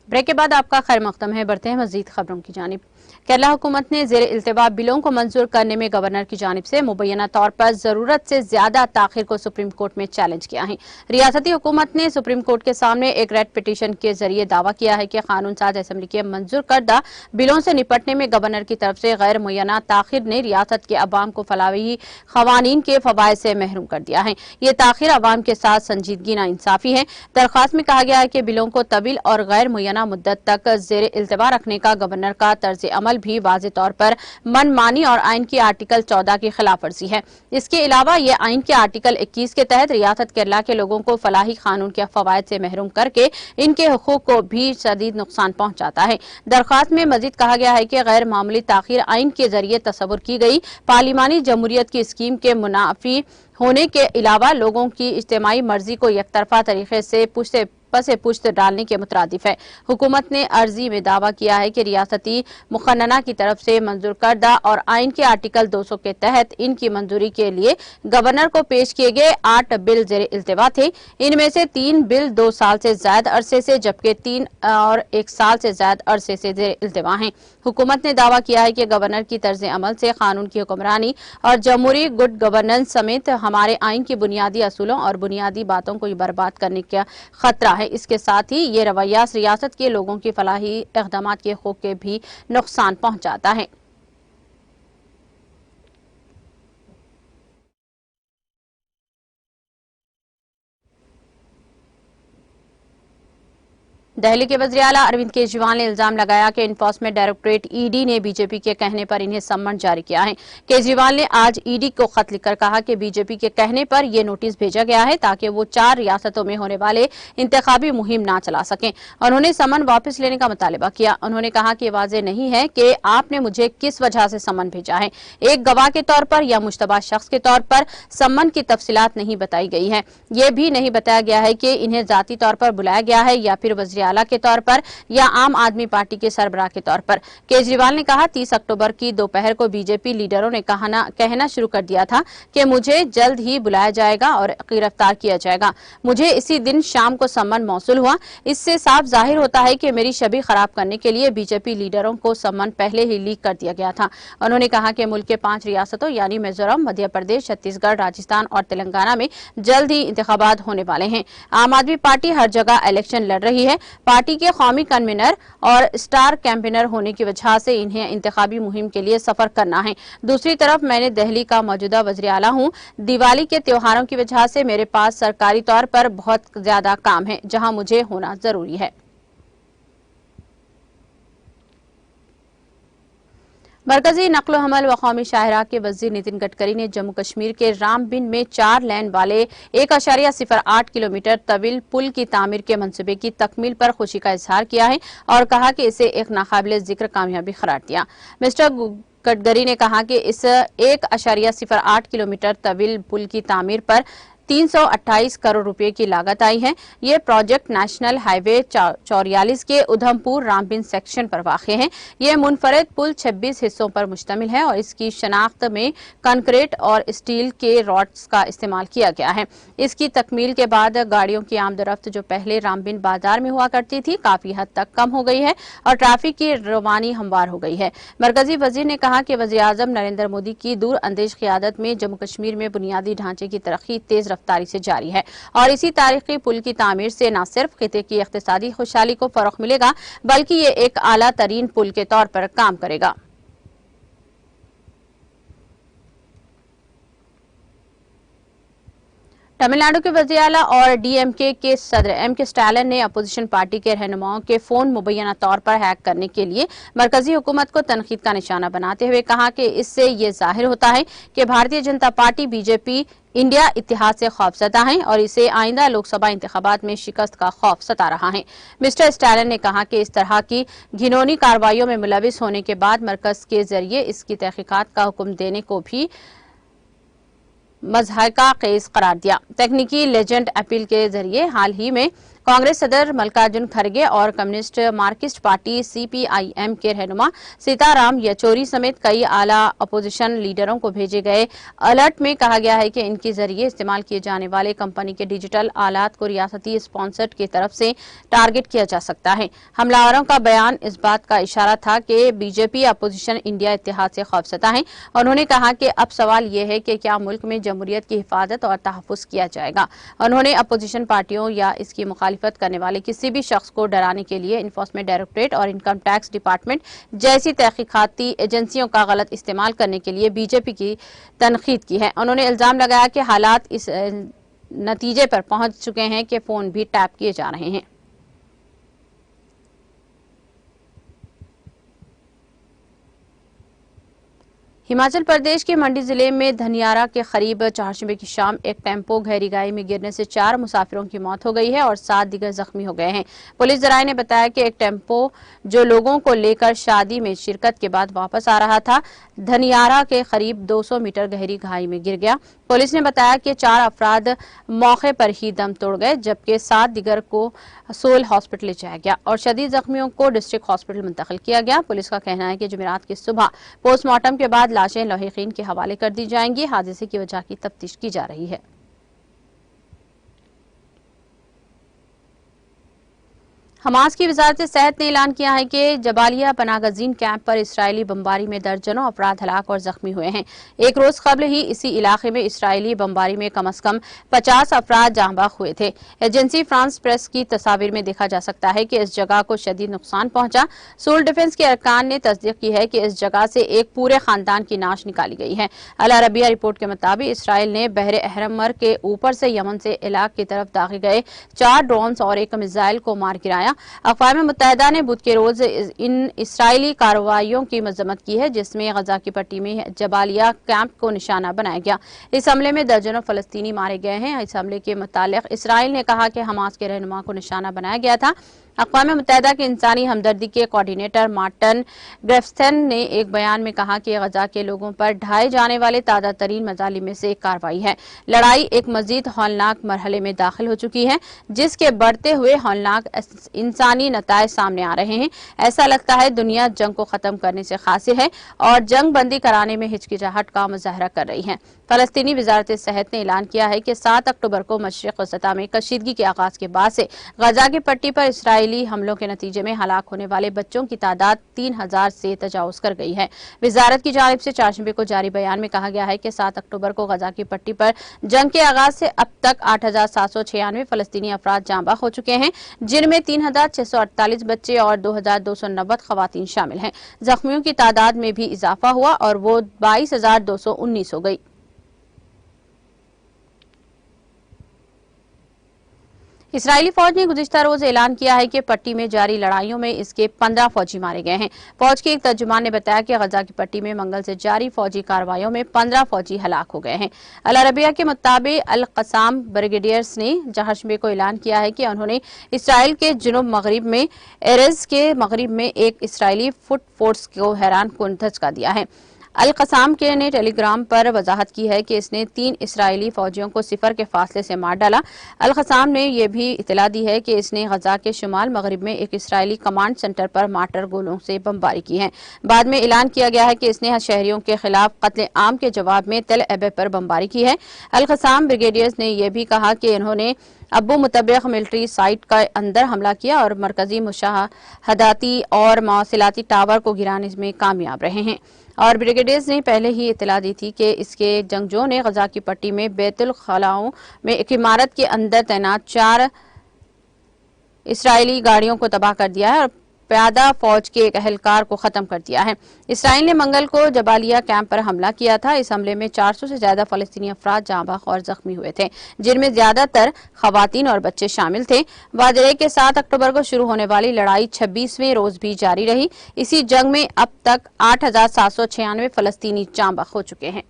Break के बाद आपका खैर मकदम है। बढ़ते हैं मजीद खबरों की जानिब। केरला हुकूमत ने जेर इल्तिवा बिलों को मंजूर करने में गवर्नर की जानिब से मुबैना तौर पर जरूरत से ज्यादा ताखिर को सुप्रीम कोर्ट में चैलेंज किया है। रियासती हुकूमत ने सुप्रीम कोर्ट के सामने एक रेड पिटीशन के जरिए दावा किया है कि कानून साज असम्बली के मंजूर करदा बिलों से निपटने में गवर्नर की तरफ से गैर मुय्यना ताखिर ने रियासत के अवाम को फलाही खवानीन के फवायद से महरूम कर दिया है। ये ताखिर अवाम के साथ संजीदगी ना इंसाफी है। दरख्वास्त में कहा गया है कि बिलों को तवील और गैर मुय्यना मुद्दत तक जेर इल्तिवा रखने का गवर्नर का तर्ज अमल भी वाज़े तौर पर मनमानी और आइन की आर्टिकल 14 की खिलाफ वर्जी है। इसके अलावा ये आइन के आर्टिकल 21 के तहत रियासत केरला के लोगों को फलाही कानून के फवायद से महरूम करके इनके हुकूक को भी शदीद नुकसान पहुंचाता है। दरख्वास्त में मजीद कहा गया है कि गैर मामूली ताखीर आइन के जरिए तस्वुर की गई पार्लिमानी जमहूरियत की स्कीम के मुनाफी होने के अलावा लोगों की इज्तिमाई मर्जी को यकतरफा तरीके से पुश्त डालने के मुतरादिफ है। हुकूमत ने अर्जी में दावा किया है कि रियासती मुखन्ना की तरफ से मंजूर करदा और आइन के आर्टिकल 200 के तहत इनकी मंजूरी के लिए गवर्नर को पेश किए गए 8 बिल जेर इल्तिवा थे। इनमें से 3 बिल 2 साल से ज्यादा अरसे से जबकि 3 और 1 साल से ज्यादा अरसे से जेर इल्तिवा हैं। हुकूमत ने दावा किया है कि गवर्नर की तर्ज अमल से कानून की हुक्मरानी और जमहूरी गुड गवर्नेंस समेत हमारे आइन की बुनियादी असूलों और बुनियादी बातों को बर्बाद करने का खतरा है। इसके साथ ही ये रवैया रियासत के लोगों की फलाही इक़दाम के हक़ूक़ के भी नुकसान पहुंचाता है। दिल्ली के वज़ीर आला अरविंद केजरीवाल ने इल्जाम लगाया कि इन्फोर्समेंट डायरेक्टोरेट ईडी ने बीजेपी के कहने पर इन्हें सम्मन जारी किया है। केजरीवाल ने आज ईडी को खत लिखकर कहा कि बीजेपी के कहने पर यह नोटिस भेजा गया है ताकि वो 4 रियासतों में होने वाले इंतखाबी मुहिम ना चला सकें। उन्होंने सम्मन वापस लेने का मुतालबा किया। उन्होंने कहा कि वाज़ेह नहीं है कि आपने मुझे किस वजह से सम्मन भेजा है। एक गवाह के तौर पर या मुश्तबा शख्स के तौर पर सम्मन की तफसीलात नहीं बताई गई है। यह भी नहीं बताया गया है कि इन्हें जाती तौर पर बुलाया गया है या फिर वज़ीर आला के तौर पर या आम आदमी पार्टी के सरबराह के तौर पर। केजरीवाल ने कहा 30 अक्टूबर की दोपहर को बीजेपी लीडरों ने कहना शुरू कर दिया था कि मुझे जल्द ही बुलाया जाएगा और गिरफ्तार किया जाएगा। मुझे इसी दिन शाम को सम्मन मौसूल हुआ। इससे साफ जाहिर होता है कि मेरी छवि खराब करने के लिए बीजेपी लीडरों को सम्मन पहले ही लीक कर दिया गया था। उन्होंने कहा कि मुल्क के 5 रियासतों यानी मिजोरम, मध्य प्रदेश, छत्तीसगढ़, राजस्थान और तेलंगाना में जल्द ही इंतखाबात होने वाले हैं। आम आदमी पार्टी हर जगह इलेक्शन लड़ रही है। पार्टी के कौमी कन्वीनर और स्टार कैंपेनर होने की वजह से इन्हें इंतखाबी मुहिम के लिए सफर करना है। दूसरी तरफ मैंने दिल्ली का मौजूदा वज़ीर आला हूँ। दिवाली के त्योहारों की वजह से मेरे पास सरकारी तौर पर बहुत ज्यादा काम है जहाँ मुझे होना जरूरी है। मरकजी नकलो हमल व कौमी शाहराह के वजीर नितिन गडकरी ने जम्मू कश्मीर के रामबिन में 4 लेन वाले 1.08 किलोमीटर तवील पुल की तामीर के मंसूबे की तकमील पर खुशी का इजहार किया है और कहा कि इसे एक नाकाबिले जिक्र कामयाबी करार दिया। मिस्टर गडकरी ने कहा कि इस 1.08 किलोमीटर तवील पुल की तामीर पर 328 करोड़ रुपए की लागत आई है। ये प्रोजेक्ट नेशनल हाईवे 44 के उधमपुर रामबिन सेक्शन पर वाक़ है। ये मुनफरद पुल 26 हिस्सों पर मुश्तमिल है और इसकी शनाख्त में कंक्रीट और स्टील के रॉड्स का इस्तेमाल किया गया है। इसकी तकमील के बाद गाड़ियों की आमदरफ्त जो पहले रामबिन बाजार में हुआ करती थी काफी हद तक कम हो गई है और ट्रैफिक की रवानी हमवार हो गई है। मरकजी वजीर ने कहा कि वज़ीर आज़म नरेंद्र मोदी की दूर अंदेश क़ियादत में जम्मू कश्मीर में बुनियादी ढांचे की तरक्की तेज रफ्तारी से जारी है और इसी तारीखी पुल की तामीर से न सिर्फ खिते की इक़्तिसादी खुशहाली को फरोग़ मिलेगा बल्कि ये एक आला तरीन पुल के तौर पर काम करेगा। तमिलनाडु के वज़ीर आला और डीएमके के सदर एम.के. स्टालिन ने अपोजिशन पार्टी के रहनुमाओं के फोन मुबैना तौर पर हैक करने के लिए मरकजी हुकूमत को तनकीद का निशाना बनाते हुए कहा कि इससे ये जाहिर होता है कि Bharatiya Janata party BJP India इत्तेहाद से खौफजदा है और इसे आइंदा लोकसभा इंतखाबात में शिकस्त का खौफ सता रहा है। मिस्टर स्टालिन ने कहा कि इस तरह की घिनौनी कार्रवाइयों में मुलविस होने के बाद मरकज के जरिए इसकी तहकीकात का हुक्म देने को भी मज़हका केस करार दिया। तकनीकी लेजेंड अपील के जरिए हाल ही में कांग्रेस सदर मल्लिकार्जुन खड़गे और कम्युनिस्ट मार्क्सिस्ट पार्टी सीपीआईएम के रहनुमा सीताराम येचुरी समेत कई आला अपोजिशन लीडरों को भेजे गए अलर्ट में कहा गया है कि इनके जरिए इस्तेमाल किए जाने वाले कंपनी के डिजिटल आलात को रियासती स्पॉन्सर्ड की तरफ से टारगेट किया जा सकता है। हमलावरों का बयान इस बात का इशारा था कि बीजेपी अपोजिशन इंडिया इत्तेहाद से खौफजदा है। उन्होंने कहा कि अब सवाल यह है कि क्या मुल्क में जमहूरियत की हिफाजत और तहफ़्फ़ुज़ किया जाएगा। उन्होंने अपोजिशन पार्टियों या इसकी मुखालिफत करने वाले किसी भी शख्स को डराने के लिए इन्फोर्समेंट डायरेक्टरेट और इनकम टैक्स डिपार्टमेंट जैसी तहकीकाती एजेंसियों का गलत इस्तेमाल करने के लिए बीजेपी की तनकीद की है। उन्होंने इल्जाम लगाया कि हालात इस नतीजे पर पहुंच चुके हैं कि फोन भी टैप किए जा रहे हैं। हिमाचल प्रदेश के मंडी जिले में धनियारा के करीब चारशंबे की शाम एक टेम्पो गहरी खाई में गिरने से 4 मुसाफिरों की मौत हो गई है और 7 दीगर जख्मी हो गए हैं। पुलिस जराये ने बताया कि एक टेम्पो जो लोगों को लेकर शादी में शिरकत के बाद वापस आ रहा था, धनियारा के करीब 200 मीटर गहरी खाई में गिर गया। पुलिस ने बताया कि 4 अफराद मौके पर ही दम तोड़ गए, जबकि 7 दीगर को सोल हॉस्पिटल ले जाया गया और शदीद जख्मियों को डिस्ट्रिक्ट हॉस्पिटल मुंतकिल किया गया। पुलिस का कहना है कि जुमेरात की सुबह पोस्टमार्टम के बाद लाशें लौहीकीन के हवाले कर दी जाएंगी। हादसे की वजह की तफ्तीश की जा रही है। हमास की वजारत सेहत ने ऐलान किया है कि जबालिया पनागजीन कैंप पर इसराइली बमबारी में दर्जनों अफराद हलाक और जख्मी हुए हैं। एक रोज कबल ही इसी इलाके में इसराइली बमबारी में कम अज कम 50 अफराद जांबाग हुए थे। एजेंसी फ्रांस प्रेस की तस्वीर में देखा जा सकता है कि इस जगह को शदीद नुकसान पहुंचा। सिविल डिफेंस के अरकान ने तस्दीक की है कि इस जगह से एक पूरे खानदान की नाश निकाली गई है। अल अरबिया रिपोर्ट के मुताबिक इसराइल ने बहरे अहरमर के ऊपर से यमन से इलाक की तरफ दागे गए 4 ड्रोन्स और एक मिसाइल को मार गिराया। अक़वाम मुत्तहिदा ने बुध के रोज इन इसराइली कार्रवाइयों की मजम्मत की है, जिसमें गजा की पट्टी में जबालिया कैंप को निशाना बनाया गया। इस हमले में दर्जनों फलस्तीनी मारे गए हैं। इस हमले के मुतालिक इसराइल ने कहा कि हमास के रहनुमा को निशाना बनाया गया था। अक़वाम मुत्तहिदा के इंसानी हमदर्दी के कोऑर्डिनेटर मार्टिन ग्रेफ्सन ने एक बयान में कहा कि गजा के लोगों पर ढाए जाने वाले ताज़ा तरीन मजालिम में से एक कार्रवाई है। लड़ाई एक मजीद हौलनाक मरहले में दाखिल हो चुकी है, जिसके बढ़ते हुए हौलनाक इंसानी नताइज सामने आ रहे हैं। ऐसा लगता है दुनिया जंग को खत्म करने से कासिर है और जंग बंदी कराने में हिचकिचाहट का मुजाहरा कर रही है। फलस्तीनी वजारत सेहत ने ऐलान किया है कि 7 अक्टूबर को मशरिक वसता में कशीदगी के आगाज के बाद से गजा की पट्टी पर इसराइली हमलों के नतीजे में हलाक होने वाले बच्चों की तादाद 3000 से तजावुज कर गई है। वजारत की जानिब से चारशंबे को जारी बयान में कहा गया है कि 7 अक्टूबर को गजा की पट्टी पर जंग के आगाज से अब तक 8796 फलस्तीनी अफराद जांबाग हो चुके हैं, जिनमें 3648 बच्चे और 2290 खवातीन शामिल हैं। जख्मियों की तादाद में भी इजाफा हुआ और वो 22219 हो गई। इसराइली फौज ने गुज़िश्ता रोज ऐलान किया है कि पट्टी में जारी लड़ाइयों में इसके 15 फौजी मारे गए हैं। फौज के एक तर्जुमान ने बताया कि गजा की पट्टी में मंगल से जारी फौजी कार्रवाइयों में 15 फौजी हलाक हो गए हैं। अल अरबिया के मुताबिक अल क़साम ब्रिगेडियर्स ने चारशंबे को ऐलान किया है कि उन्होंने इसराइल के जुनूब मगरिब में एरेज के मगरिब में एक इसराइली फुट फोर्स को हैरान कुन धचका दिया है। अल क़साम के ने टेलीग्राम पर वजाहत की है कि इसने 3 इसराइली फौजियों को सिफर के फासले से मार डाला। अल क़साम ने यह भी इतला दी है कि इसने गजा के शुमाल मगरिब में एक इसराइली कमांड सेंटर पर मार्टर गोलों से बमबारी की है। बाद में ऐलान किया गया है कि इसने शहरियों के खिलाफ कत्ले आम के जवाब में तेल अबीब पर बमबारी की है। अल क़साम ब्रिगेडियर्स ने यह भी कहा कि इन्होंने अबू मुतबिक मिलिट्री साइट का अंदर हमला किया और मरकजी मुशाहदाती और मवासिलाती टावर को गिराने में कामयाब रहे हैं। और ब्रिगेडियर्स ने पहले ही इतला दी थी कि इसके जंगजों ने गजा की पट्टी में बैतुल खलाओं में एक इमारत के अंदर तैनात 4 इसराइली गाड़ियों को तबाह कर दिया है और प्यादा फौज के एक अहलकार को खत्म कर दिया है। इसराइल ने मंगल को जबालिया कैंप पर हमला किया था। इस हमले में 400 से ज्यादा फलस्तीनी अफराद जांबाग और जख्मी हुए थे, जिनमें ज्यादातर खवातीन और बच्चे शामिल थे। वादे के 7 अक्टूबर को शुरू होने वाली लड़ाई 26वें रोज भी जारी रही। इसी जंग में अब तक 8796 फलस्तीनी जांबाग हो चुके हैं।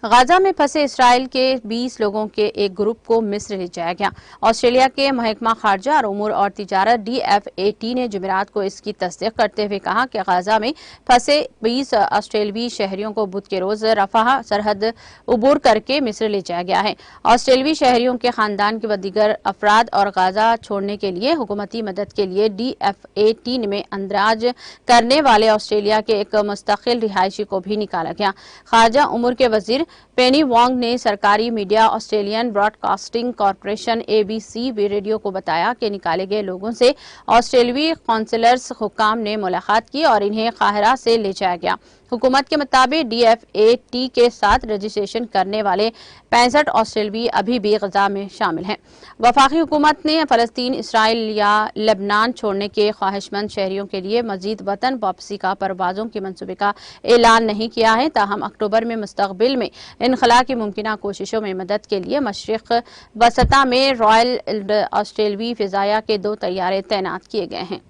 गाजा में फंसे इसराइल के 20 लोगों के एक ग्रुप को मिस्र ले जाया गया। ऑस्ट्रेलिया के महकमा खारजा और उमूर और तिजारत DFAT ने जुमेरात को इसकी तस्दीक करते हुए कहा कि गाजा में फंसे 20 ऑस्ट्रेलवी शहरियों को बुध के रोज रफाह सरहद उबूर करके मिस्र ले जाया गया है। ऑस्ट्रेलवी शहरियों के खानदान के दीगर अफराद और गाजा छोड़ने के लिए हुकूमती मदद के लिए DFAT में अंदराज करने वाले ऑस्ट्रेलिया के एक मुस्तकिल रिहायशी को भी निकाला गया। खारजा उमूर के वजीर पेनी वोंग ने सरकारी media Australian broadcasting corporation ABC radio को बताया कि निकाले गए लोगों से ऑस्ट्रेलवी काउंसिलर्स हुक्काम ने मुलाकात की और इन्हें काहिरा से ले जाया गया। हुकूमत के मुताबिक DFAT के साथ रजिस्ट्रेशन करने वाले 65 ऑस्ट्रेलवी अभी भी गजा में शामिल हैं। वफाकी हुकूमत ने फलस्तीन, इसराइल या लेबनान छोड़ने के ख्वाहिशमंद शहरियों के लिए मजीद वतन वापसी का परवाजों के मंसूबे का ऐलान नहीं किया है। ताहम अक्टूबर में मुस्तकबिल में इनखला की मुमकिना कोशिशों में मदद के लिए मशरिक वसता में रॉयल ऑस्ट्रेलवी फिजाया के 2 तैयारे तैनात किए गए हैं।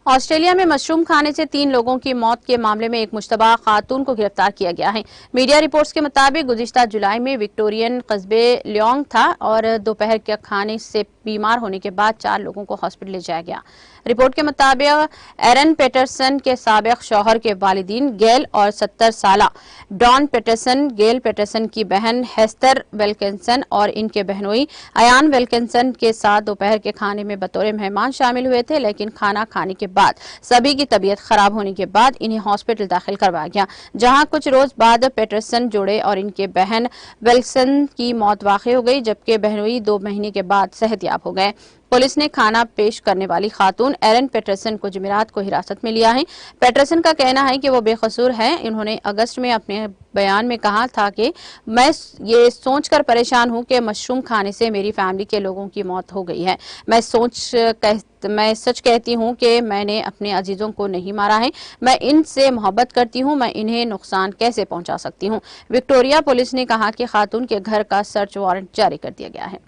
ऑस्ट्रेलिया में मशरूम खाने से 3 लोगों की मौत के मामले में एक मुश्तबा खातून को गिरफ्तार किया गया है। मीडिया रिपोर्ट्स के मुताबिक गुज़िश्ता जुलाई में विक्टोरियन कस्बे ल्योंग था और दोपहर के खाने से बीमार होने के बाद 4 लोगों को हॉस्पिटल ले जाया गया। रिपोर्ट के मुताबिक एरन पेटरसन के साबिक शौहर के वालिदीन गेल और 70 साला डॉन पेटरसन, गेल पेटरसन की बहन हेस्टर विल्किंसन और इनके बहनोई अयान विल्किंसन के साथ दोपहर के खाने में बतौर मेहमान शामिल हुए थे, लेकिन खाना खाने के बाद सभी की तबीयत खराब होने के बाद इन्हें हॉस्पिटल दाखिल करवाया गया, जहां कुछ रोज बाद पेटरसन जोड़े और इनके बहन विल्किंसन की मौत वाक़ई हो गई, जबकि बहनोई 2 महीने के बाद सेहतयाब हो गए। पुलिस ने खाना पेश करने वाली खातून एरन पेटरसन को जुमेरात को हिरासत में लिया है। पेटरसन का कहना है कि वो बेकसूर है। इन्होंने अगस्त में अपने बयान में कहा था कि मैं ये सोचकर परेशान हूं कि मशरूम खाने से मेरी फैमिली के लोगों की मौत हो गई है। मैं सच कहती हूं कि मैंने अपने अजीजों को नहीं मारा है। मैं इनसे मोहब्बत करती हूं। मैं इन्हें नुकसान कैसे पहुंचा सकती हूं। विक्टोरिया पुलिस ने कहा कि खातून के घर का सर्च वारंट जारी कर दिया गया है।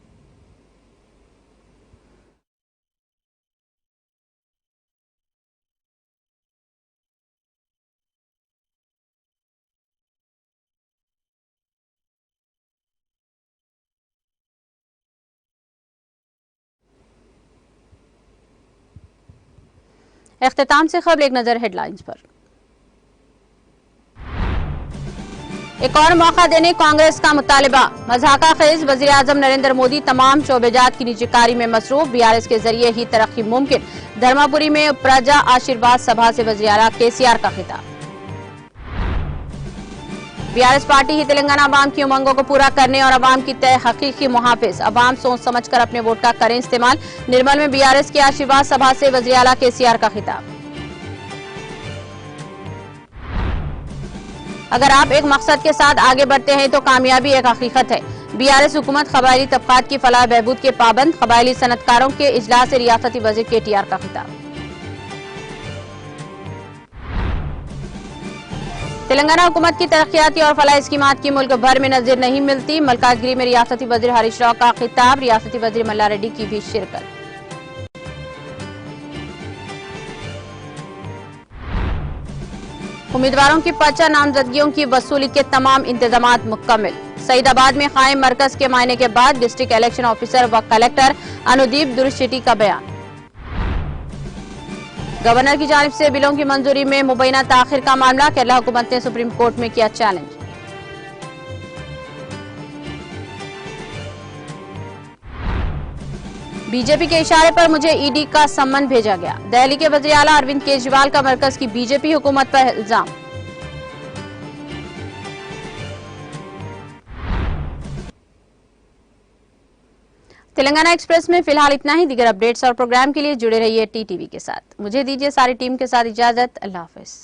इख्तिताम से खबर एक नजर हेडलाइंस पर। एक और मौका देने कांग्रेस का मुतालिबा। मज़ाका खेज वज़ीर आज़म नरेंद्र मोदी तमाम शोबेजात की निजीकारी में मसरूफ। BRS के जरिए ही तरक्की मुमकिन। धर्मापुरी में प्रजा आशीर्वाद सभा से वज़ीर आला KCR का खिताब। BRS पार्टी ही तेलंगाना अवाम की उमंगों को पूरा करने और अवाम की तय हकीकी मुहाफिज। अवाम सोच समझ कर अपने वोट का करें इस्तेमाल। निर्मल में BRS की आशीर्वाद सभा से वज़ीर आला KCR का खिताब। अगर आप एक मकसद के साथ आगे बढ़ते हैं तो कामयाबी एक हकीकत है। BRS हुकूमत कबायली तबकात की फलाह बहबूद के पाबंद। कबायली सनतकारों के इजलास से रियासती वज़ीर KTR का खिताब। तेलंगाना हुकूमत की तरक्याती और फलाह स्कीमात की मुल्क भर में नजर नहीं मिलती। मलकाजगिरी में रियासती वज़ीर हरीश राव का खिताब। रियासती वज़ीर मल्ला रेड्डी की भी शिरकत। उम्मीदवारों की पर्चा नामजदगियों की वसूली के तमाम इंतजामात मुकम्मल। सईदाबाद में कायम मरकज के मायने के बाद डिस्ट्रिक्ट इलेक्शन ऑफिसर व कलेक्टर अनुदीप दुरुश्चिटी का बयान। गवर्नर की जानिब से बिलों की मंजूरी में मुबैना ताखिर का मामला। केरला हुकूमत ने सुप्रीम कोर्ट में किया चैलेंज। बीजेपी के इशारे पर मुझे ईडी का सम्मन भेजा गया। दिल्ली के वज़ीर आला अरविंद केजरीवाल का मरकज की बीजेपी हुकूमत पर इल्जाम। तेलंगाना एक्सप्रेस में फिलहाल इतना ही। दीगर अपडेट्स और प्रोग्राम के लिए जुड़े रहिए TTV के साथ। मुझे दीजिए सारी टीम के साथ इजाजत। अल्लाह हाफिज।